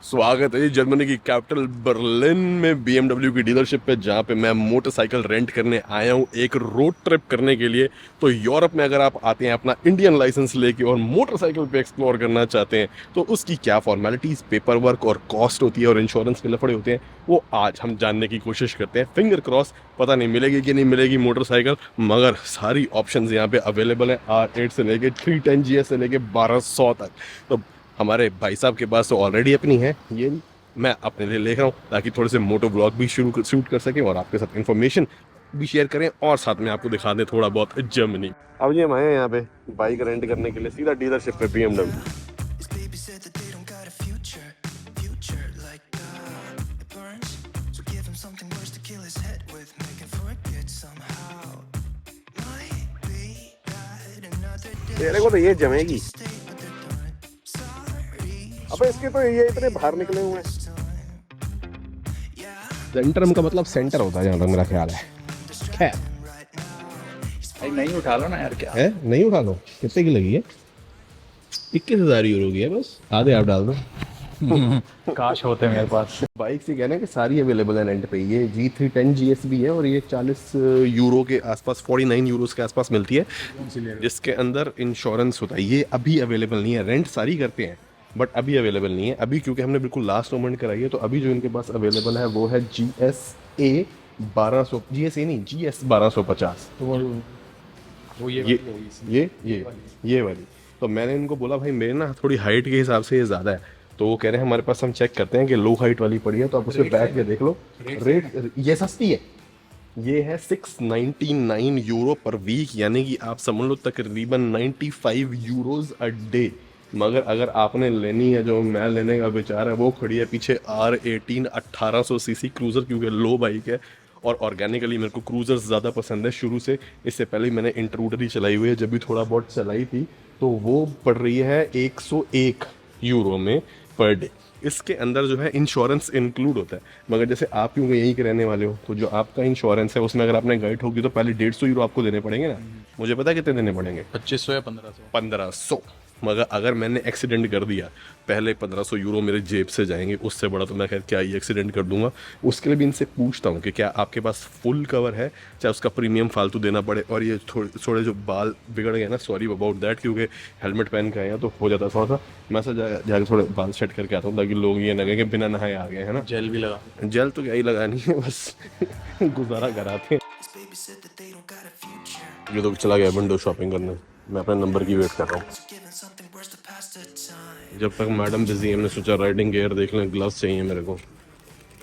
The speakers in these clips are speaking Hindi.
स्वागत है जर्मनी की कैपिटल बर्लिन में BMW की डीलरशिप पे, जहाँ पे मैं मोटरसाइकिल रेंट करने आया हूँ एक रोड ट्रिप करने के लिए। तो यूरोप में अगर आप आते हैं अपना इंडियन लाइसेंस लेके और मोटरसाइकिल पे एक्सप्लोर करना चाहते हैं तो उसकी क्या फॉर्मेलिटीज़, पेपर वर्क और कॉस्ट होती है और इंश्योरेंस के लफड़े होते हैं, वो आज हम जानने की कोशिश करते हैं। फिंगर क्रॉस, पता नहीं मिलेगी कि नहीं मिलेगी मोटरसाइकिल, मगर सारी ऑप्शंस यहाँ पे अवेलेबल हैं। R8 से लेके 310 GS से लेके 1200 तक। तो हमारे भाई साहब के पास तो ऑलरेडी अपनी है, ये मैं अपने लिए ले रहा हूँ ताकि थोड़े से मोटो ब्लॉग भी शूट कर सकें और आपके साथ इन्फॉर्मेशन भी शेयर करें और साथ में आपको दिखा दें थोड़ा बहुत जर्मनी। अब ये हम आए हैं यहाँ पे बाइक रेंट करने के लिए सीधा डीलरशिप पे BMW। तेरे को तो ये जमेगी। अबे इसके तो ये इतने बाहर निकले हुए हैं। सेंटर का मतलब सेंटर होता है जहाँ तक मेरा ख्याल है। खैर भाई नहीं उठा लो ना यार, क्या है, नहीं उठा लो। कितने की लगी है? 21,000 यूरो की है बस। आधे आप डाल दो। काश होते मेरे पास। बाइक से कहना है कि सारी अवेलेबल है रेंट पे। ये G310 GS भी है और ये 40 यूरो के आसपास, 49 यूरोस के आसपास मिलती है, जिसके अंदर इंश्योरेंस होता है। ये अभी अवेलेबल नहीं है, रेंट सारी करते हैं बट अभी अवेलेबल नहीं है अभी, क्योंकि हमने बिल्कुल लास्ट मोमेंट कराई है। तो अभी जो इनके पास अवेलेबल है वो है GSA 1200, GSA नहीं, GS 1250। तो वो ये वाली। तो मैंने इनको बोला भाई मेरे ना थोड़ी हाइट के हिसाब से ये ज़्यादा है, तो वो कह रहे हैं हमारे पास, हम चेक करते हैं कि लो हाइट वाली पड़ी है तो आप उस पर बैठ के देख लो। रेट ये सस्ती है, ये है 699 यूरो पर वीक, यानी कि आप समझ लो तकरीबन 95 यूरोज अ डे। मगर अगर आपने लेनी है, जो मैं लेने का विचार है, वो खड़ी है पीछे R18 1800 सीसी क्रूज़र, क्योंकि लो बाइक है और ऑर्गेनिकली मेरे को क्रूज़र्स ज़्यादा पसंद है शुरू से। इससे पहले मैंने इंट्रूडर ही चलाई हुई है, जब भी थोड़ा बहुत चलाई थी, तो वो पड़ रही है 101 यूरो में पर डे। इसके अंदर जो है इंश्योरेंस इंक्लूड होता है, मगर जैसे आप क्योंकि यहीं के रहने वाले हो तो जो आपका इंश्योरेंस है उसमें अगर आपने गाड़ी ठोकी तो पहले 150 यूरो आपको देने पड़ेंगे ना। मुझे पता है कितने देने पड़ेंगे, 2500 या 1500। 1500। मगर अगर मैंने एक्सीडेंट कर दिया, पहले 1500 यूरो मेरे जेब से जाएंगे, उससे बड़ा तो मैं खैर क्या ही एक्सीडेंट कर दूंगा। उसके लिए भी इनसे पूछता हूँ कि क्या आपके पास फुल कवर है, चाहे उसका प्रीमियम फालतू देना पड़े। और ये थोड़े जो बाल बिगड़ गए ना, सॉरी अबाउट दैट, क्योंकि हेलमेट पहन के आए हैं तो हो जाता है थोड़ा सा। मैं से जाकर थोड़े बाल सेट करके आता हूँ ताकि लोग ये लगे कि बिना नहाए आ गए, है ना। जेल भी लगा। जेल तो क्या ही लगानी है, बस गुजारा कराते हैं। ये तो चला गया विंडो शॉपिंग करने, मैं अपने नंबर की वेट कर रहा हूँ। जब तक मैडम बिजी है, हमने सोचा राइडिंग गियर देख लें, ग्लव्स चाहिए मेरे को।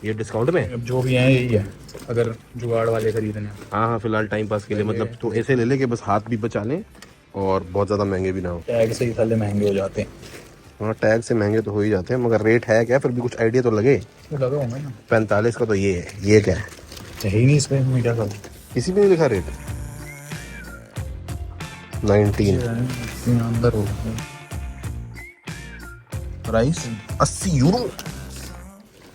ये डिस्काउंट में? अब जो भी है यही है, अगर जुगाड़ वाले खरीदने। हाँ हाँ, फिलहाल टाइम पास के लिए, मतलब तो ऐसे ले ले कि बस हाथ भी बचा लें और बहुत ज़्यादा महंगे भी ना हो। टैग से ही साले महंगे हो जाते हैं। हाँ, टैग से महंगे तो हो ही जाते हैं, मगर रेट है क्या, फिर भी कुछ आइडिया तो लगे। तो लगा होंगे ना। 45 का तो ये है, ये क्या है? है ही नहीं इसमें, मैं क्या करूँ। किसी भी नहीं लिखा रेट। 19 अंदर हो प्राइस 80 यूरो।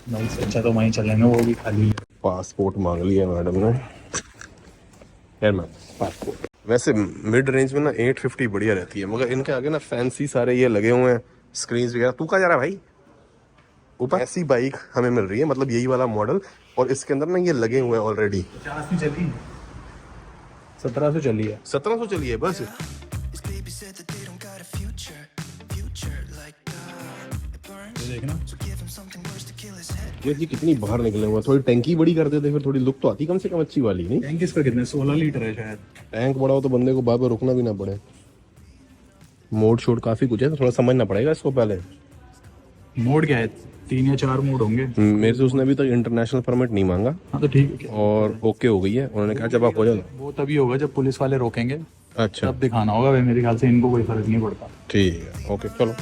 नहीं से अच्छा तो वहीं चलेंगे, वो भी खाली है। पासपोर्ट मांग लिया मैडम ने। खैर मैम, पासपोर्ट वैसे मिड रेंज में ना 850 बढ़िया रहती है, मगर इनके आगे ना फैंसी सारे ये लगे हुए हैं स्क्रीन वगैरह। तू कहाँ जा रहा है भाई? ऊपर ऐसी बाइक हमें मिल रही है, मतलब यही वाला मॉडल, और इसके अंदर ना ये लगे हुए हैं ऑलरेडी। 50 चली, 1700 चली है। 1700 चली है बस। देखना ये कितनी बाहर निकले हुए हैं, थोड़ी टैंकी बड़ी कर देते फिर थोड़ी लुक तो आती कम से कम अच्छी वाली, नहीं? टैंक इसका कितने 16 लीटर है शायद। टैंक बड़ा हो तो बंदे को बार बार रुकना भी ना पड़े। मोड शोड काफी कुछ है, तो थोड़ा समझना पड़ेगा इसको पहले। मोड क्या है, 3 या 4 मोड होंगे। मेरे से उसने अभी तक इंटरनेशनल परमिट नहीं मांगा। हाँ तो ठीक है। और ओके हो गई है, उन्होंने कहा जब आप हो जाओ। वो तभी होगा जब पुलिस वाले रोकेंगे, अच्छा तब दिखाना होगा। भाई मेरे ख्याल से इनको कोई फर्क नहीं पड़ता। ठीक है, ओके चलो।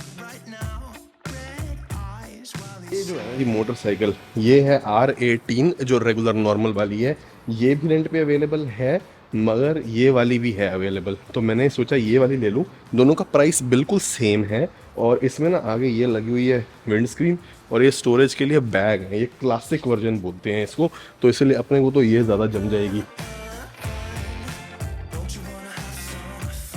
ये जो है ये मोटरसाइकिल, ये है R18 जो रेगुलर नॉर्मल वाली है, ये भी रेंट पे अवेलेबल है, मगर ये वाली भी है अवेलेबल। तो मैंने सोचा ये वाली ले लूँ, दोनों का प्राइस बिल्कुल सेम है। और इसमें ना आगे ये लगी हुई है विंड स्क्रीन, और ये स्टोरेज के लिए बैग है, ये क्लासिक वर्जन बोलते हैं इसको, तो इसलिए अपने को तो ये ज़्यादा जम जाएगी।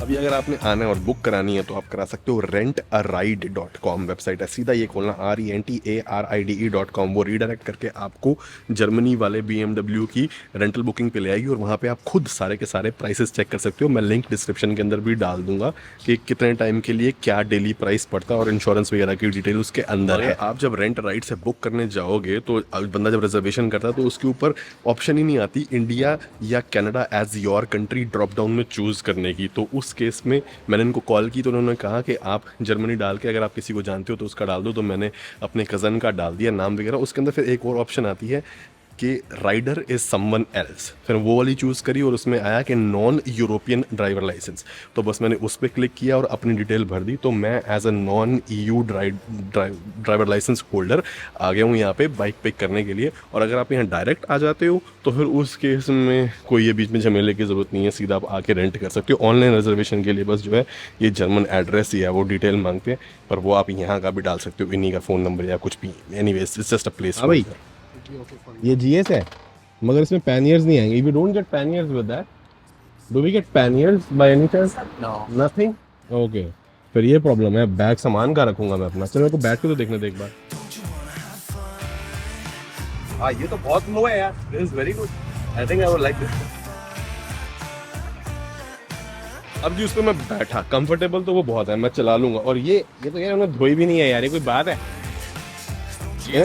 अभी अगर आपने आना है और बुक करानी है तो आप करा सकते हो rentaride.com वेबसाइट है, सीधा ये खोलना rentaride.com, वो रीडायरेक्ट करके आपको जर्मनी वाले BMW की रेंटल बुकिंग पे ले आएगी और वहाँ पे आप खुद सारे के सारे प्राइसेस चेक कर सकते हो। मैं लिंक डिस्क्रिप्शन के अंदर भी डाल दूंगा कि कितने टाइम के लिए क्या डेली प्राइस पड़ता है और इंश्योरेंस वगैरह की डिटेल उसके अंदर है। आप जब रेंट राइड से बुक करने जाओगे तो बंदा जब रिजर्वेशन करता है तो उसके ऊपर ऑप्शन ही नहीं आती इंडिया या Canada as your country drop down में चूज करने की। तो उस केस में मैंने इनको कॉल की तो उन्होंने कहा कि आप जर्मनी डाल के अगर आप किसी को जानते हो तो उसका डाल दो। तो मैंने अपने कज़न का डाल दिया नाम वगैरह। उसके अंदर फिर एक और ऑप्शन आती है कि राइडर इज समवन एल्स, फिर वो वाली चूज़ करी और उसमें आया कि नॉन यूरोपियन ड्राइवर लाइसेंस। तो बस मैंने उस पर क्लिक किया और अपनी डिटेल भर दी। तो मैं as a non EU driver licence holder आ गया हूँ यहाँ पे बाइक पिक करने के लिए। और अगर आप यहाँ डायरेक्ट आ जाते हो तो फिर उस केस में कोई ये बीच में झमेले की ज़रूरत नहीं है, सीधा आप आके रेंट कर सकते हो। ऑनलाइन रिजर्वेशन के लिए बस जो है ये जर्मन एड्रेस या वो डिटेल मांगते हैं, पर वो आप यहाँ का भी डाल सकते हो, इन्हीं का फ़ोन नंबर या कुछ भी। Anyways it's just a place. हाँ भाई, ये GS है मगर इसमें पैनियर्स नहीं आएंगे। If you don't get panniers with that, do we get panniers by any chance? No. Nothing? Okay. फिर ये प्रॉब्लम है, बैग सामान का रखूंगा मैं अपना। चलो मेरे को बैठ के तो देखने दे एक बार। हाँ ये तो बहुत लो है यार। This is very good. I think I would like this. अब जी उस पर मैं बैठा, कंफर्टेबल तो वो बहुत है, मैं चला लूंगा। और ये तो यार उन्हें धोई भी नहीं है यार, ये कोई बात है?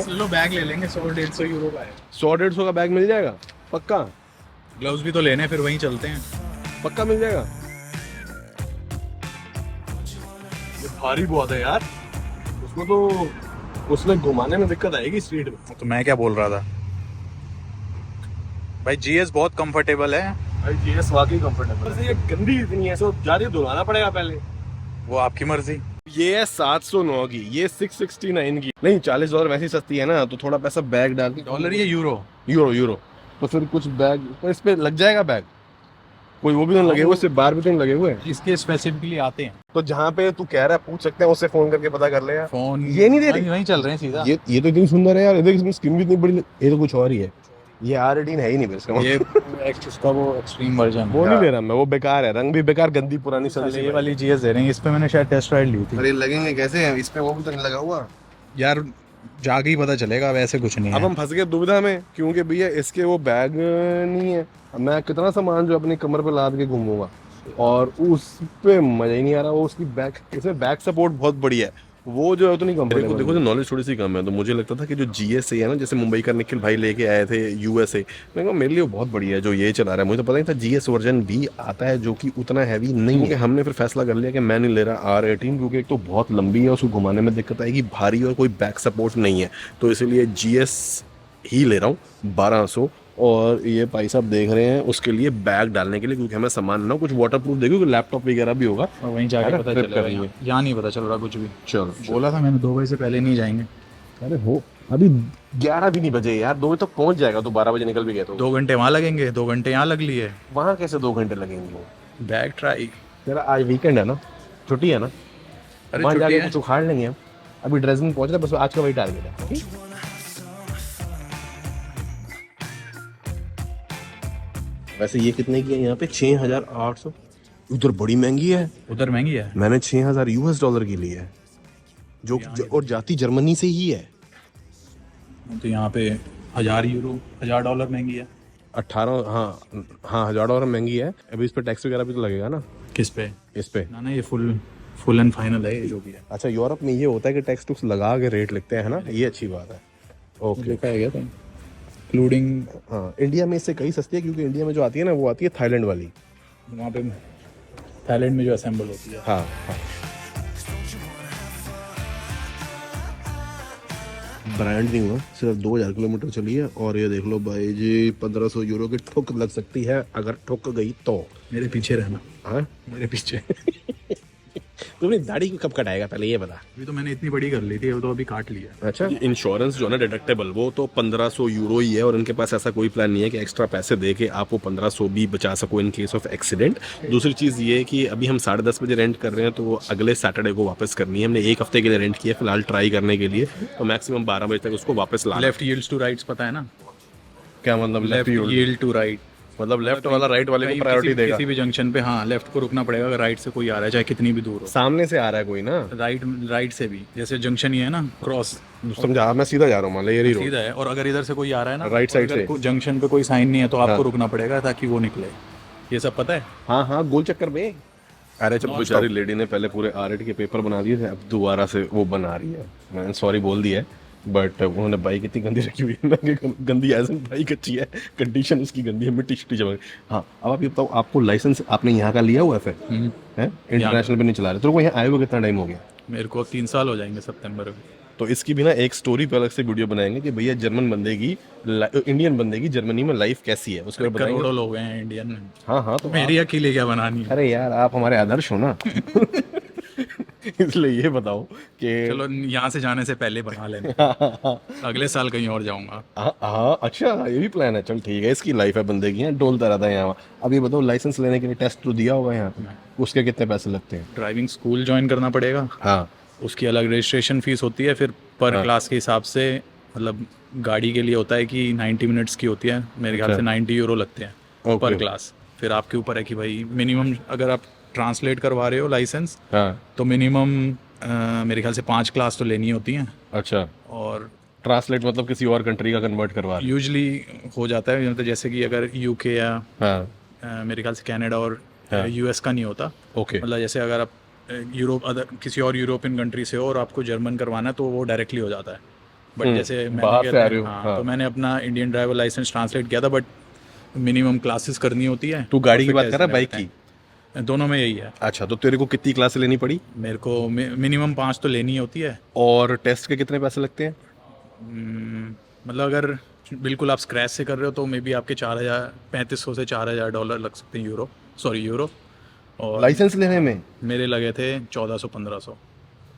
लो बैग ले लेंगे, 100-150 यूरो का है। 100-150 का बैग मिल जाएगा पक्का? ग्लव्स भी तो लेने हैं, फिर वहीं चलते हैं। पक्का मिल जाएगा? ये भारी बहुत है यार, उसको तो उसमें घुमाने में दिक्कत आएगी स्ट्रीट में। तो मैं क्या बोल रहा था भाई, GS बहुत कंफर्टेबल है भाई, GS वाकई कंफर्टेबल है। ये गंदी इतनी है, सो जारी धुलाना पड़ेगा पहले। वो आपकी मर्जी। ये है 709 की, ये 669 की। नहीं $40 वैसे ही सस्ती है ना, तो थोड़ा पैसा बैग डाल के। डॉलर या यूरो? यूरो। तो फिर कुछ बैग तो इस पे लग जाएगा बैग, कोई वो भी तो लगे हुए, सिर्फ बार भी तो नहीं लगे हुए। इसके स्पेसिफिकली आते हैं। तो जहाँ पे तू कह रहा है पूछ सकते हैं, उससे फोन करके पता कर ले यार। फोन ये नहीं दे रही, वहीं चल रहे हैं सीधा। ये तो इतनी सुंदर है यार, देख इसमें स्किन भी इतनी बड़ी। ये तो कुछ और ही है, ये R18 है ही नहीं इसका। ये उसका वो एक्सट्रीम वर्जन वो नहीं ले रहा मैं, वो बेकार है, रंग भी बेकार, गंदी पुरानी सड़ी। ये वाली GS दे रहे हैं। इस पे मैंने शायद टेस्ट राइड ली थी। अरे लगेंगे कैसे हैं इस पे, वो भी तो नहीं लगा हुआ यार, जाके ही पता चलेगा, वैसे कुछ नहीं अब है। हम फंस गए दुविधा में, क्योंकि भैया इसके वो बैग नहीं है। अब मैं कितना सामान जो अपनी कमर पे लाद के घूमूंगा, और उस पे मजा ही नहीं आ रहा। वो उसकी बैक, इसमें बैक सपोर्ट बहुत बढ़िया है, वो जो है तो नहीं कंफर्टेबल। देखो जो नॉलेज थोड़ी सी कम है, तो मुझे लगता था कि जो GS है ना, जैसे मुंबई का निखिल भाई लेके आए थे USA, मैं कहा मेरे लिए वो बहुत बढ़िया है जो ये चला रहा है। मुझे तो पता नहीं था GS वर्जन भी आता है जो कि उतना हैवी नहीं है। हमने फिर फैसला कर लिया कि मैं नहीं ले रहा R18, क्योंकि एक तो बहुत लंबी है, उसको घुमाने में दिक्कत आएगी, भारी और कोई बैक सपोर्ट नहीं है। तो इसीलिए GS ही ले रहा हूँ 1200। और ये भाई साहब देख रहे हैं उसके लिए बैग डालने के लिए, क्योंकि हमें सामान ना कुछ वाटर प्रूफ देखो, लैपटॉप वगैरह भी होगा और वहीं जाके पता चलेगा। यहाँ नहीं पता चल रहा कुछ भी। चलो बोला था मैंने 2 बजे से पहले नहीं जाएंगे। अरे हो, अभी 11 भी नहीं बजे यार, 2 बजे तक पहुंच जाएगा। तो 12 बजे निकल भी गए तो 2 घंटे वहाँ लगेंगे, 2 घंटे यहाँ लग लिए। वहाँ कैसे 2 घंटे लगेंगे? Bag try. तेरा आज वीकेंड है ना, छुट्टी है ना, वहाँ जाके कुछ उखाड़ लेंगे हम। अभी ड्रेसिंग पहुंच रहा है, बस आज का वही टारगेट है। ठीक? वैसे ये कितने की है यहाँ पे? 6800। उधर बड़ी महंगी है। उधर महंगी है। मैंने $6000 की ली है, जो और जाती जर्मनी से ही है। तो यहाँ पे 1000 यूरो, $1000 महंगी है। 18, हाँ $1000 महंगी है। अभी इस पे टैक्स वगैरह भी तो लगेगा ना? किस पे? इस पे ना ये फुल एंड फाइनल है, ये जो भी है। अच्छा, यूरोप में ये होता है कि टैक्स टूक्स लगा के रेट लिखते हैं ना, ये अच्छी बात है। ओके, देखा है क्या तुम? इंक्लूडिंग। हाँ, इंडिया में इससे कहीं सस्ती है, क्योंकि इंडिया में जो आती है ना, वो आती है थाईलैंड वाली। वहाँ पे थाईलैंड में जो असेंबल होती है। हाँ। ब्रांड नहीं हुआ, सिर्फ 2000 किलोमीटर चली है। और ये देख लो भाई जी, 1500 यूरो की ठुक लग सकती है, अगर ठुक गई तो। मेरे पीछे रहना। हाँ, मेरे पीछे। तुमने दाढ़ी कब कटाएगा पहले ये बता। अभी तो मैंने इतनी बड़ी कर ली थी, वो तो अभी काट लिया। अच्छा, इंश्योरेंस जो है ना डिडक्टेबल, वो तो 1500 यूरो ही है। और इनके पास ऐसा कोई प्लान नहीं है कि एक्स्ट्रा पैसे दे के आप वो 1500 भी बचा सको इन केस ऑफ एक्सीडेंट। दूसरी चीज़ ये है कि अभी हम 10:30 बजे रेंट कर रहे हैं, तो वो अगले सैटरडे को वापस करनी है। हमने 1 हफ्ते के लिए रेंट किया फिलहाल ट्राई करने के लिए, तो मैक्सिमम 12 बजे तक उसको वापस ला। लेफ्ट यील्ड्स टू राइट्स पता है ना? क्या मतलब? Left yield to right. मतलब लेफ्ट वाला राइट वाले को कहीं प्रायोरिटी देगा। किसी भी जंक्शन पे हाँ लेफ्ट को रुकना पड़ेगा, अगर राइट से कोई आ रहा है चाहे कितनी भी दूर हो। सामने से आ रहा है कोई ना, राइट से भी, जैसे जंक्शन ही है ना क्रॉस, समझा, मैं सीधा जा रहा हूँ मान लो यही रोड, सीधा है, और अगर इधर से कोई आ रहा है ना Right side से। जंक्शन पे कोई साइन नहीं है तो आपको रुकना पड़ेगा ताकि वो निकले। ये सब पता है। हाँ हाँ गोल चक्कर में। अरे जब बेचारी लेडी ने पहले पूरे आरएड के पेपर बना दिए थे, अब दोबारा से वो बना रही है। मैंने सॉरी बोल दिया है, बट उन्होंने बाइक इतनी गंदी रखी हुई है ना कि गंदी एज एन बाइक अच्छी है, कंडीशन उसकी गंदी है, मिट्टी शिट्टी जमा। हाँ अब आप ये बताओ, आपको लाइसेंस आपने यहाँ का लिया हुआ है फिर है, इंटरनेशनल पे नहीं चला रहे, तो वो यहाँ आए हुए कितना टाइम हो गया? मेरे को 3 साल हो जाएंगे सितंबर में। तो इसकी भी ना एक स्टोरी पे अलग से वीडियो बनाएंगे कि भैया जर्मन बंदे की, इंडियन बंदे की जर्मनी में लाइफ कैसी है, उसके बाद बताएंगे। करोड़ों लोग हैं इंडियन में। हाँ हाँ तो मेरी अकेले क्या बनानी है। अरे यार आप हमारे आदर्श हो ना इसलिए ये बताओ कि चलो यहाँ से जाने से पहले बना लेने, अगले साल कहीं और जाऊंगा। हाँ अच्छा ये भी प्लान है, चल ठीक है, इसकी लाइफ है बंदे की, डोलता रहता है यहाँ। अब ये बताओ लाइसेंस लेने के लिए टेस्ट तो दिया होगा यहाँ पे, उसके कितने पैसे लगते हैं? ड्राइविंग स्कूल ज्वाइन करना पड़ेगा, हाँ उसकी अलग रजिस्ट्रेशन फीस होती है, फिर पर क्लास के हिसाब से, मतलब गाड़ी के लिए होता है कि 90 मिनट्स की होती है, मेरे ख्याल से 90 यूरो लगते हैं पर क्लास। फिर आपके ऊपर है कि भाई मिनिमम अगर आप ट्रांसलेट करवा रहे हो लाइसेंस हाँ तो मिनिमम मेरे ख्याल से 5 क्लास तो लेनी होती हैं। अच्छा, और ट्रांसलेट मतलब किसी और कंट्री का कन्वर्ट करवा रहे यूजली हो जाता है, मतलब जैसे कि अगर यूके या हाँ मेरे ख्याल से कनाडा और यूएस का नहीं होता, ओके मतलब जैसे अगर आप यूरोप अदर किसी और यूरोपियन कंट्री से हो और आपको जर्मन करवाना है तो वो डायरेक्टली हो जाता है। बट जैसे बाहर से आ रहे हो, हाँ, तो मैंने अपना इंडियन ड्राइवर लाइसेंस ट्रांसलेट किया था, बट मिनिमम क्लासेस करनी होती है। तू गाड़ी की बात कर रहा है बाइक की? दोनों में यही है। अच्छा तो तेरे को कितनी क्लास लेनी पड़ी? मेरे को मिनिमम 5 तो लेनी होती है। और टेस्ट के कितने पैसे लगते हैं? मतलब अगर बिल्कुल आप स्क्रैच से कर रहे हो तो मे बी आपके 3500 से $4000 लग सकते हैं, यूरो। और लाइसेंस लेने में मेरे लगे थे 1400-1500।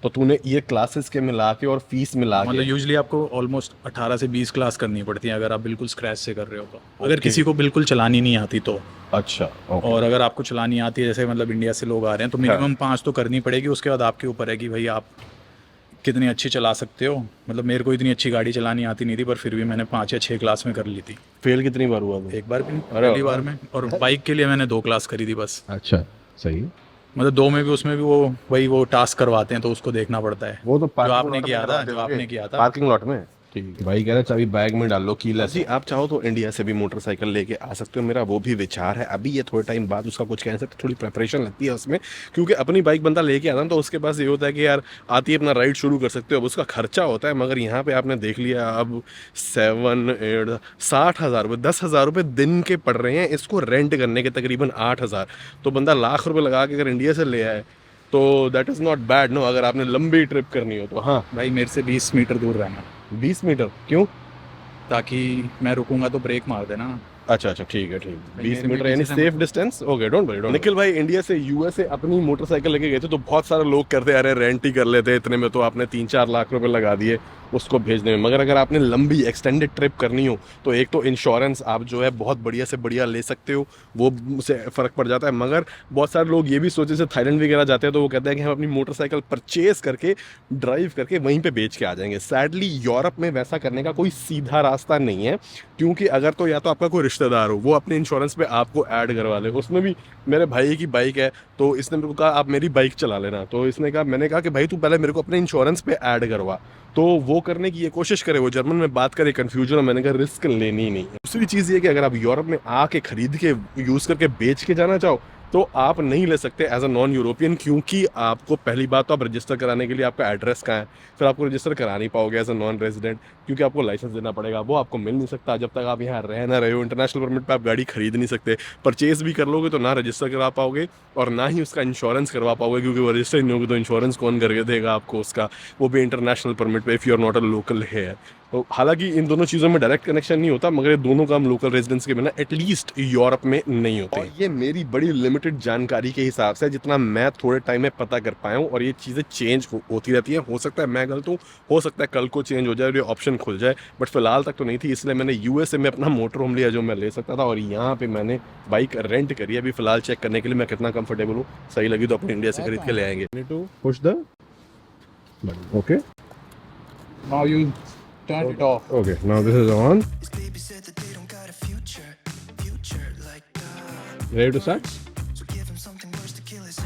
तो तूने ये क्लासेस के मिला के और फीस मिला मतलब के, यूजली आपको ऑलमोस्ट 18 से 20 क्लास करनी पड़ती है अगर आप बिल्कुल स्क्रैच से कर रहे हो तो, अगर किसी को बिल्कुल चलानी नहीं आती तो। अच्छा और अगर आपको चलानी आती है, जैसे मतलब इंडिया से लोग आ रहे हैं, तो मिनिमम 5 तो करनी पड़ेगी। उसके बाद आपके ऊपर है कि भाई आप कितनी अच्छी चला सकते हो। मतलब मेरे को इतनी अच्छी गाड़ी चलानी आती नहीं थी, पर फिर भी मैंने 5 या 6 क्लास में कर ली थी। फेल कितनी बार हुआ था? एक बार भी नहीं, पहली बार में। और बाइक के लिए मैंने 2 क्लास करी थी बस। अच्छा सही। मतलब 2 में भी, उसमें भी वो टास्क करवाते हैं तो उसको देखना पड़ता है। वो तो जो आपने किया था पार्किंग लॉट में। ठीक है भाई, कह रहे चाबी बैग में डाल लो कीलेस। जी आप चाहो तो इंडिया से भी मोटरसाइकिल लेके आ सकते हो, मेरा वो भी विचार है। अभी ये थोड़े टाइम बाद उसका कुछ कह नहीं सकते, थोड़ी प्रेपरेशन लगती है उसमें, क्योंकि अपनी बाइक बंदा लेके आता है तो उसके पास ये होता है कि यार आती है अपना राइड शुरू कर सकते हो, अब उसका खर्चा होता है। मगर यहाँ पे आपने देख लिया अब 60,000 रुपये 10,000 रुपये दिन के पड़ रहे हैं इसको रेंट करने के, तकरीबन 8,000। तो बंदा लाख रुपये लगा के अगर इंडिया से ले आए तो that is not bad no, अगर आपने लंबी ट्रिप करनी हो तो। हाँ भाई मेरे से 20 मीटर दूर रहना। 20 मीटर क्यों? ताकि मैं रुकूंगा तो ब्रेक मार देना। अच्छा ठीक है, ठीक 20 मेरे मीटर भी यानी पीछे से safe distance. Okay don't worry. Nikhil भाई इंडिया से यूएसए अपनी मोटरसाइकिल लेके गए थे तो बहुत सारे लोग करते अरे रेंट ही कर लेते, इतने में तो आपने 3-4 लाख रुपए लगा दिए उसको भेजने में। मगर अगर आपने लंबी एक्सटेंडेड ट्रिप करनी हो तो एक तो इंश्योरेंस आप जो है बहुत बढ़िया से बढ़िया ले सकते हो, वो से फ़र्क पड़ जाता है। मगर बहुत सारे लोग ये भी सोचे से थाईलैंड वगैरह जाते हैं तो वो कहते हैं कि हम अपनी मोटरसाइकिल परचेज करके ड्राइव करके वहीं पे बेच के आ जाएंगे। सैडली यूरोप में वैसा करने का कोई सीधा रास्ता नहीं है, क्योंकि अगर तो या तो आपका कोई रिश्तेदार हो वो अपने इंश्योरेंस पे आपको ऐड करवा ले। उसमें भी मेरे भाई की बाइक है तो इसने मेरे को कहा आप मेरी बाइक चला लेना, तो इसने कहा, मैंने कहा कि भाई तू पहले मेरे को अपने इंश्योरेंस पे ऐड करवा, तो वो करने की ये कोशिश करे, वो जर्मन में बात करे, कन्फ्यूजन है। मैंने कहा रिस्क लेनी ही नहीं है। दूसरी चीज़ ये कि अगर आप यूरोप में आके खरीद के यूज़ करके बेच के जाना चाहो तो आप नहीं ले सकते एज अ नॉन यूरोपियन, क्योंकि आपको पहली बात तो आप रजिस्टर कराने के लिए आपका एड्रेस कहाँ है, फिर आपको रजिस्टर करा नहीं पाओगे एज अ नॉन रेजिडेंट, क्योंकि आपको लाइसेंस देना पड़ेगा, वो आपको मिल नहीं सकता जब तक आप यहाँ रह ना रहे हो। इंटरनेशनल परमिट पे आप गाड़ी खरीद नहीं सकते, परचेज भी कर लोगे तो ना रजिस्टर करा पाओगे और ना ही उसका इंश्योरेंस करवा पाओगे, क्योंकि वो रजिस्टर नहीं होगी तो इंश्योरेंस कौन करके देगा आपको उसका, वो भी इंटरनेशनल परमिट पे, if you are not a local है। तो हालांकि इन दोनों चीज़ों में डायरेक्ट कनेक्शन नहीं होता, मगर ये दोनों काम लोकल रेजिडेंस के बिना एटलीस्ट यूरोप में नहीं होते। और ये मेरी बड़ी लिमिटेड जानकारी के हिसाब से जितना मैं थोड़े टाइम में पता कर पाया हूँ, और ये चीज़ें चेंज होती रहती हैं। हो सकता है मैं गलत हूँ, हो सकता है कल को चेंज हो जाए और ये ऑप्शन खुल जाए, बट फिलहाल तक तो नहीं थी। इसलिए मैंने यूएसए में अपना मोटर होम लिया जो मैं ले सकता था, और यहाँ पे मैंने बाइक रेंट करी है अभी फिलहाल, चेक करने के लिए मैं कितना कंफर्टेबल हूँ। सही लगी तो अपने इंडिया से खरीद के ले आएंगे। Push the okay, Now you turn it off. okay now this is on. Baby said that they don't got a future like Ready to start?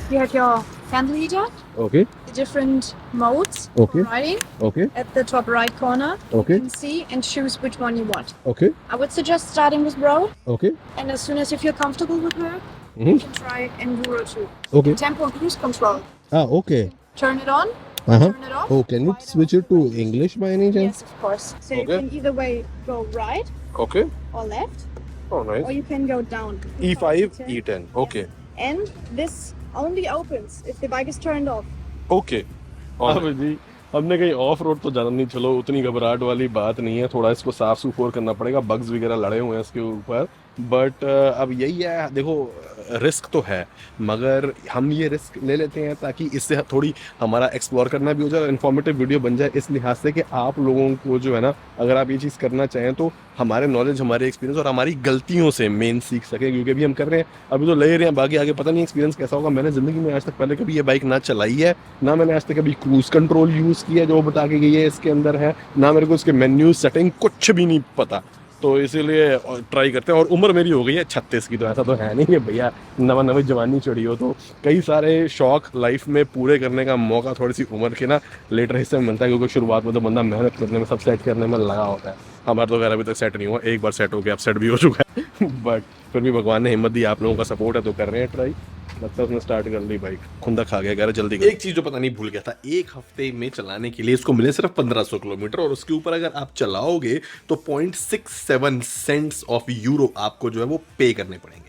You have your candle heater, Okay. the different modes Okay. for riding. Okay. At the top right corner, Okay. you can see and choose which one you want. Okay. I would suggest starting with Road, Okay. and as soon as you feel comfortable with her, Mhm. you can try Enduro 2. Okay. Tempo and cruise control. Okay. Turn it on, Uh-huh. turn it off. Oh, can you quiet switch off, it to quiet off. English by any chance? Yes, of course. So Okay. you can either way go right Okay. or left, Oh, nice. or you can go down. E5, E10. Okay. And this only opens if the bike is turned off. Okay अब जी हमने कहीं ऑफ रोड तो जाना नहीं, चलो उतनी घबराहट वाली बात नहीं है, थोड़ा इसको साफ सुथरा करना पड़ेगा, बग्स वगैरह लड़े हुए हैं इसके ऊपर, बट अब यही है, देखो रिस्क तो है मगर हम ये रिस्क ले लेते हैं ताकि इससे थोड़ी हमारा एक्सप्लोर करना भी हो जाए, इन्फॉर्मेटिव वीडियो बन जाए, इस लिहाज से कि आप लोगों को जो है ना, अगर आप ये चीज़ करना चाहें तो हमारे नॉलेज, हमारे एक्सपीरियंस और हमारी गलतियों से मेन सीख सकें, क्योंकि अभी हम कर रहे हैं, अभी तो ले रहे हैं, बाकी आगे पता नहीं एक्सपीरियंस कैसा होगा। मैंने ज़िंदगी में आज तक पहले कभी ये बाइक ना चलाई है, ना मैंने आज तक कभी क्रूज़ कंट्रोल यूज़ किया है जो बता के गई है इसके अंदर है, ना मेरे को इसके मेन्यू सेटिंग कुछ भी नहीं पता, तो इसीलिए ट्राई करते हैं। और उम्र मेरी हो गई है 36 की, तो ऐसा तो है नहीं कि भैया नवा जवानी चढ़ी हो, तो कई सारे शौक लाइफ में पूरे करने का मौका थोड़ी सी उम्र के ना लेटर हिस्से में मिलता है, क्योंकि शुरुआत में तो बंदा मेहनत करने में, सब सेट करने में लगा होता है। हमारा तो खैर अभी तक सेट नहीं हुआ, एक बार सेट हो गया, अब सेट भी हो चुका है बट फिर भी भगवान ने हिम्मत दी, आप लोगों का सपोर्ट है तो कर रहे हैं ट्राई। लगता है उसने स्टार्ट कर ली, बाइक खुंदा खा गया, कह रहा जल्दी कर। एक चीज जो पता नहीं भूल गया था, एक हफ्ते में चलाने के लिए इसको मिले सिर्फ 1500 किलोमीटर, और उसके ऊपर अगर आप चलाओगे तो 0.67 सेंट्स ऑफ यूरो आपको जो है वो पे करने पड़ेंगे।